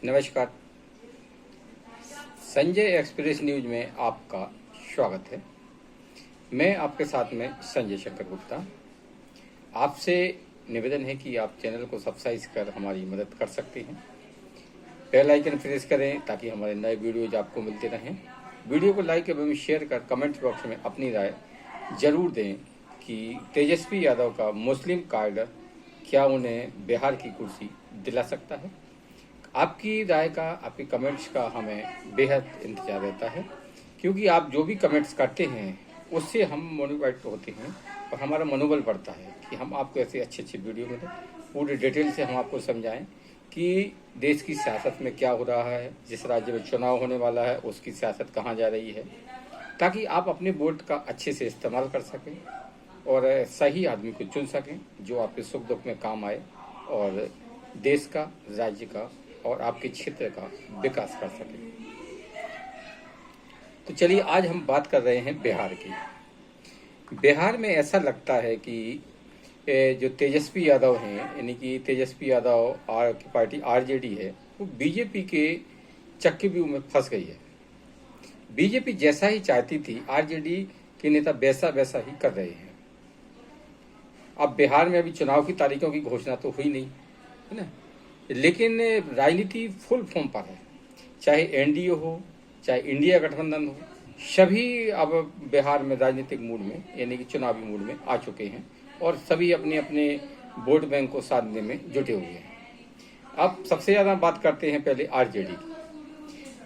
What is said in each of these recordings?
नमस्कार। Sanjay express news में आपका स्वागत है। मैं आपके साथ में संजय शंकर गुप्ता। आपसे निवेदन है कि आप चैनल को सब्सक्राइब कर हमारी मदद कर सकते हैं। बेल आइकन प्रेस करें ताकि हमारे नए वीडियोज आपको मिलते रहें। वीडियो को लाइक एवं शेयर कर कमेंट बॉक्स में अपनी राय जरूर दें कि तेजस्वी यादव का मुस्लिम कार्ड क्या उन्हें बिहार की कुर्सी दिला सकता है। आपकी राय का, आपके कमेंट्स का हमें बेहद इंतजार रहता है, क्योंकि आप जो भी कमेंट्स करते हैं उससे हम मोटिवेट होते हैं और हमारा मनोबल बढ़ता है कि हम आपको ऐसे अच्छे अच्छे वीडियो मिलें, पूरे डिटेल से हम आपको समझाएं कि देश की सियासत में क्या हो रहा है, जिस राज्य में चुनाव होने वाला है उसकी सियासत कहाँ जा रही है, ताकि आप अपने वोट का अच्छे से इस्तेमाल कर सकें और सही आदमी को चुन सकें जो आपके सुख दुख में काम आए और देश का, राज्य का और आपके क्षेत्र का विकास कर सके। तो चलिए आज हम बात कर रहे हैं बिहार की। बिहार में ऐसा लगता है कि जो तेजस्वी यादव हैं, यानी कि तेजस्वी यादव की पार्टी आरजेडी है, वो बीजेपी के चक्रव्यूह में फंस गई है। बीजेपी जैसा ही चाहती थी आरजेडी के नेता वैसा वैसा ही कर रहे हैं। अब बिहार में अभी चुनाव की तारीखों की घोषणा तो हुई नहीं है ना, लेकिन राजनीति फुल फॉर्म पर है। चाहे एनडीए हो, चाहे इंडिया गठबंधन हो, सभी अब बिहार में राजनीतिक मूड में, यानी कि चुनावी मूड में आ चुके हैं और सभी अपने अपने वोट बैंक को साधने में जुटे हुए हैं। अब सबसे ज़्यादा बात करते हैं पहले आरजेडी की।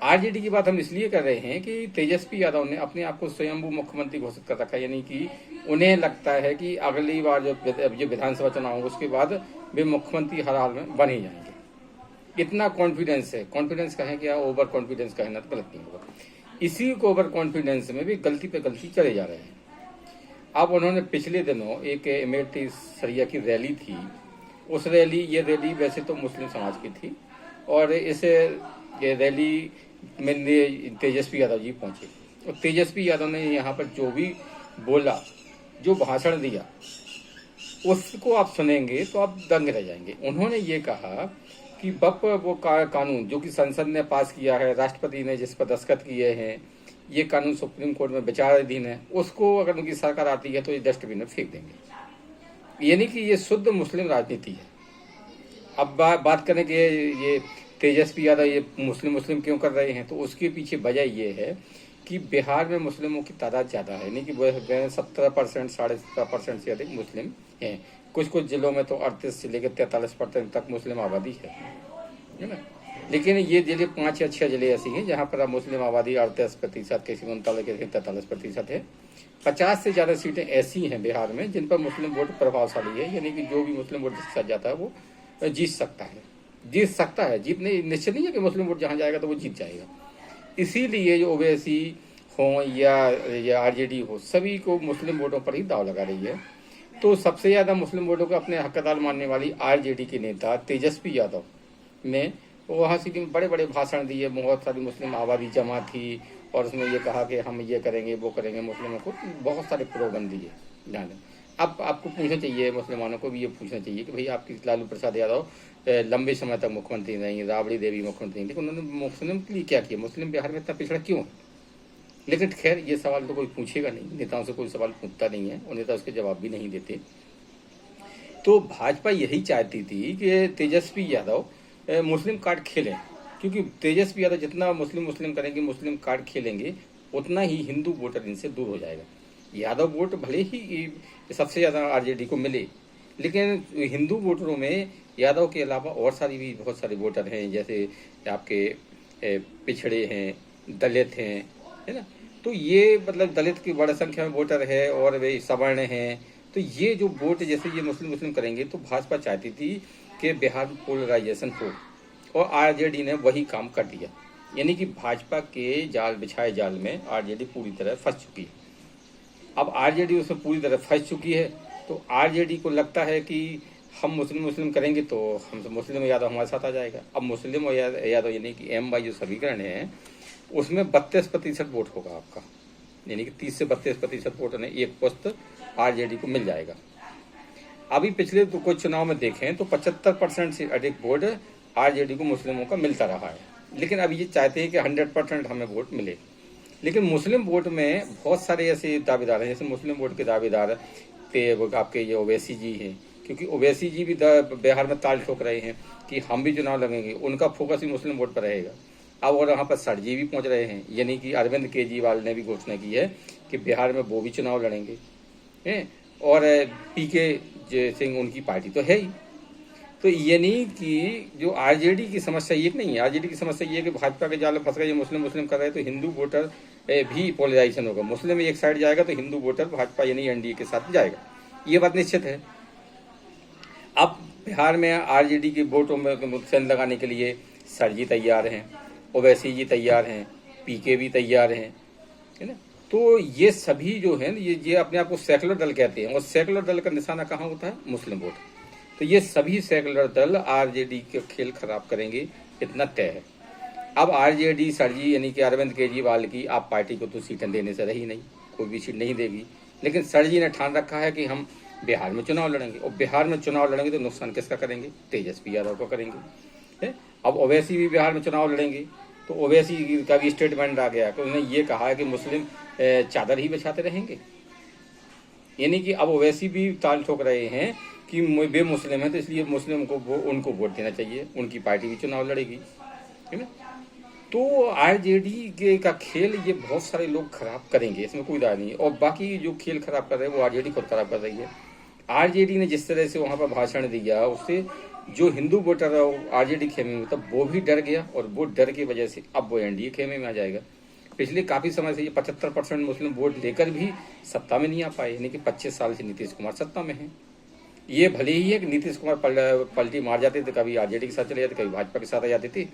आरजेडी की बात हम इसलिए कर रहे हैं कि तेजस्वी यादव ने अपने आप को स्वयंभू मुख्यमंत्री घोषित कर रखा है, यानी कि उन्हें लगता है कि अगली बार जो विधानसभा चुनाव होगा उसके बाद वे मुख्यमंत्री हर हाल में बन ही जाएंगे। इतना कॉन्फिडेंस है। कॉन्फिडेंस कहें क्या, ओवर कॉन्फिडेंस कहना तो गलत नहीं होगा। इसी को ओवर कॉन्फिडेंस में भी गलती पे गलती चले जा रहे हैं। अब उन्होंने पिछले दिनों एक अमेठी सरिया की रैली थी, उस ये रैली वैसे तो मुस्लिम समाज की थी और इस रैली में तेजस्वी यादव जी पहुंचे और तेजस्वी यादव ने यहाँ पर जो भी बोला, जो भाषण दिया, उसको आप सुनेंगे तो आप दंग रह जाएंगे। उन्होंने ये कहा कि वो कानून जो कि संसद ने पास किया है, राष्ट्रपति ने जिस पर दस्तखत किए हैं, ये कानून सुप्रीम कोर्ट में विचाराधीन है, उसको अगर उनकी सरकार आती है तो ये डस्टबिन में फेंक देंगे। यानी कि ये शुद्ध मुस्लिम राजनीति है। अब बात करें कि ये तेजस्वी यादव ये मुस्लिम क्यों कर रहे हैं, तो उसके पीछे वजह ये है कि बिहार में मुस्लिमों की तादाद ज़्यादा है, यानी कि 70%, 17.5% से अधिक मुस्लिम हैं। कुछ जिलों में तो 38 से लेकर 43% तक मुस्लिम आबादी है ना। लेकिन ये जिले 5 या 6 जिले ऐसी हैं जहाँ पर अब मुस्लिम आबादी 38%, किसी में 43% है। 50 से ज़्यादा सीटें ऐसी हैं बिहार में जिन पर मुस्लिम वोट प्रभावशाली है, यानी कि जो भी मुस्लिम वोट जिसके साथ जाता है वो जीत सकता है। जीतने निश्चित नहीं है कि मुस्लिम वोट जहाँ जाएगा तो वो जीत जाएगा। इसीलिए जो ओवैसी हो या आरजेडी हो, सभी को मुस्लिम वोटों पर ही दाव लगा रही है। तो सबसे ज़्यादा मुस्लिम वोटों को अपने हकदार मानने वाली आरजेडी के नेता तेजस्वी यादव ने वहाँ से बड़े बड़े भाषण दिए। बहुत सारी मुस्लिम आबादी जमा थी और उसमें ये कहा कि हम ये करेंगे, वो करेंगे, मुस्लिमों को बहुत सारे प्रोग्राम दिए जाने। अब आपको पूछना चाहिए, मुसलमानों को भी ये पूछना चाहिए कि भाई आपकी लालू प्रसाद यादव लंबे समय तक मुख्यमंत्री नहीं, राबड़ी देवी मुख्यमंत्री नहीं, लेकिन उन्होंने मुस्लिम के लिए क्या किया, मुस्लिम बिहार में इतना पिछड़ा क्यों है? लेकिन खैर ये सवाल तो कोई पूछेगा नहीं, नेताओं से कोई सवाल पूछता नहीं है और नेता उसके जवाब भी नहीं देते। तो भाजपा यही चाहती थी कि तेजस्वी यादव मुस्लिम कार्ड खेलें, क्योंकि तेजस्वी यादव जितना मुस्लिम करेंगे, मुस्लिम कार्ड खेलेंगे, उतना ही हिंदू वोटर इनसे दूर हो जाएगा। यादव वोट भले ही सबसे ज़्यादा आरजेडी को मिले, लेकिन हिंदू वोटरों में यादव के अलावा और बहुत सारे वोटर हैं, जैसे आपके पिछड़े हैं, दलित हैं, है ना। तो ये मतलब दलित की बड़ी संख्या में वोटर है और वे सवर्ण हैं। तो ये जो वोट जैसे ये मुस्लिम करेंगे, तो भाजपा चाहती थी कि बिहार में पोलराइजेशन हो और आरजेडी ने वही काम कर दिया। यानी कि भाजपा के बिछाए जाल में आरजेडी पूरी तरह फंस चुकी है। अब आरजेडी उसमें पूरी तरह फंस चुकी है, तो आरजेडी को लगता है कि हम मुस्लिम करेंगे तो हम मुस्लिम यादव हमारे साथ आ जाएगा। अब मुस्लिम और यादव यानी कि एम जो समीकरण है उसमें 32% वोट होगा आपका, यानी कि 30 से 32% वोट ने एक पोस्ट आरजेडी को मिल जाएगा। अभी पिछले तो कुछ चुनाव में देखें तो 75% से अधिक वोट आरजेडी को मुस्लिमों का मिलता रहा है, लेकिन अब ये चाहते हैं कि 100% हमें वोट मिले। लेकिन मुस्लिम वोट में बहुत सारे ऐसे दावेदार हैं, जैसे मुस्लिम वोट के दावेदार आपके ये ओवैसी जी हैं, क्योंकि ओवैसी जी भी बिहार में ताल ठोक रहे हैं कि हम भी चुनाव लड़ेंगे, उनका फोकस ही मुस्लिम वोट पर रहेगा। अब और यहाँ पर सरजी भी पहुँच रहे हैं, यानी कि अरविंद केजरीवाल ने भी घोषणा की है कि बिहार में वो भी चुनाव लड़ेंगे हैं, और पीके सिंह उनकी पार्टी तो है ही। तो यानी कि जो आरजेडी की समस्या ये नहीं है, आरजेडी की समस्या ये है कि भाजपा के जाल में फंस गए, ये मुस्लिम मुस्लिम कर रहे हैं, तो हिंदू वोटर भी पोलराइजेशन होगा, मुस्लिम एक साइड जाएगा तो हिंदू वोटर भाजपा यानी एनडीए के साथ जाएगा, ये बात निश्चित है। अब बिहार में आरजेडी के वोटों में सेंध लगाने के लिए सरजी तैयार हैं, ओवैसी जी तैयार हैं, पीके भी तैयार हैं, है ना। तो ये सभी जो है ये अपने आप को सेकुलर दल कहते हैं, और सेकुलर दल का निशाना कहाँ होता है? मुस्लिम वोट। तो ये सभी सेकुलर दल आरजेडी के खेल खराब करेंगे, इतना तय है। अब आरजेडी सरजी यानी कि अरविंद केजरीवाल की आप पार्टी को तो सीटें देने से रही नहीं, कोई भी सीट नहीं देगी, लेकिन सरजी ने ठान रखा है कि हम बिहार में चुनाव लड़ेंगे, और बिहार में चुनाव लड़ेंगे तो नुकसान किसका करेंगे? तेजस्वी यादव को करेंगे। अब ओवैसी भी बिहार में चुनाव लड़ेंगे, तो ओवैसी का भी स्टेटमेंट आ गया कि उन्होंने ये कहा है कि मुस्लिम चादर ही बिछाते रहेंगे, यानी कि अब ओवैसी भी ताल ठोक रहे हैं कि वे मुस्लिम हैं तो इसलिए मुस्लिम को उनको वोट देना चाहिए, उनकी पार्टी भी चुनाव लड़ेगी, है ना। तो आरजेडी का खेल ये बहुत सारे लोग खराब करेंगे, इसमें कोई राय नहीं है, और बाकी जो खेल खराब कर रहे हैं वो आरजेडी खुद खराब कर रही है। आरजेडी ने जिस तरह से वहाँ पर भाषण दिया, उससे जो हिंदू वोटर है आरजेडी खेमे में, तब वो भी डर गया, और वो डर की वजह से अब वो एनडीए खेमे में आ जाएगा। पिछले काफी समय से ये 75% मुस्लिम वोट लेकर भी सत्ता में नहीं आ पाए, यानी कि 25 साल से नीतीश कुमार सत्ता में है। ये भले ही है कि नीतीश कुमार पलटी मार जाते थे, कभी आरजेडी के साथ चले जाते, कभी भाजपा के साथ आ जाते थे,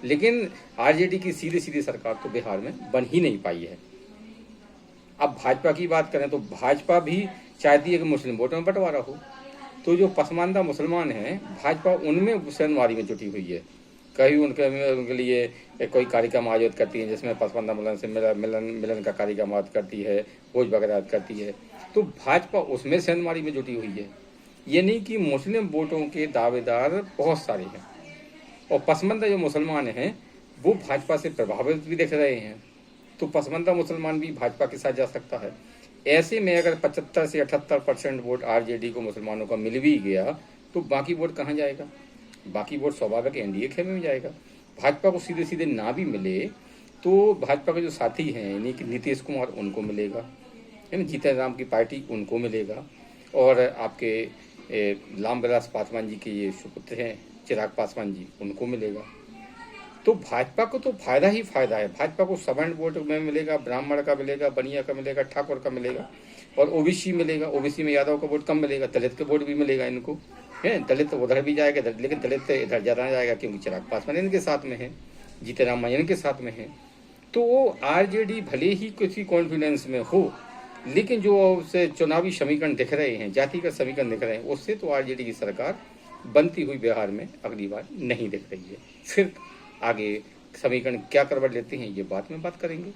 लेकिन आरजेडी की सीधी सीधी सरकार तो बिहार में बन ही नहीं पाई है। अब भाजपा की बात करें तो भाजपा भी चाहती है कि मुस्लिम वोटों में बंटवारा हो, तो जो पसमानदा मुसलमान हैं भाजपा उनमें सेंधमारी में जुटी हुई है। कहीं उनके लिए कोई कार्यक्रम आयोजित करती है, जिसमें पसमानदा मुसलमान से मिलन का कार्यक्रम आयोजित करती है, भोज वगैरह करती है, तो भाजपा उसमें सेंधमारी में जुटी हुई है। यानी कि मुस्लिम वोटों के दावेदार बहुत सारे हैं, और पसमानदा जो मुसलमान हैं वो भाजपा से प्रभावित भी दिख रहे हैं, तो पसमानदा मुसलमान भी भाजपा के साथ जा सकता है। ऐसे में अगर 75 से 78% वोट आरजेडी को मुसलमानों का मिल भी गया, तो बाकी वोट कहाँ जाएगा? बाकी वोट स्वाभाविक एनडीए खेमे में जाएगा। भाजपा को सीधे सीधे ना भी मिले तो भाजपा के जो साथी हैं यानी कि नीतीश कुमार उनको मिलेगा, है ना, जीतन राम की पार्टी उनको मिलेगा, और आपके रामविलास पासवान जी के ये सुपुत्र हैं चिराग पासवान जी, उनको मिलेगा। तो भाजपा को तो फायदा ही फायदा है। भाजपा को सवर्ण वोट में मिलेगा, ब्राह्मण का मिलेगा, बनिया का मिलेगा, ठाकुर का मिलेगा, और ओबीसी मिलेगा। ओबीसी में यादव का वोट कम मिलेगा, दलित का वोट भी मिलेगा इनको, है। दलित तो उधर भी जाएगा, लेकिन दलित इधर ज़्यादा जाएगा क्योंकि चिराग पासवान इनके साथ में है, जीतन राम के साथ में है। तो आरजेडी भले ही किसी कॉन्फिडेंस में हो, लेकिन जो उससे चुनावी समीकरण दिख रहे हैं, जातिगत समीकरण दिख रहे हैं, उससे तो आरजेडी की सरकार बनती हुई बिहार में अगली बार नहीं दिख रही है। फिर आगे समीकरण क्या करवट लेते हैं ये बाद में बात करेंगे।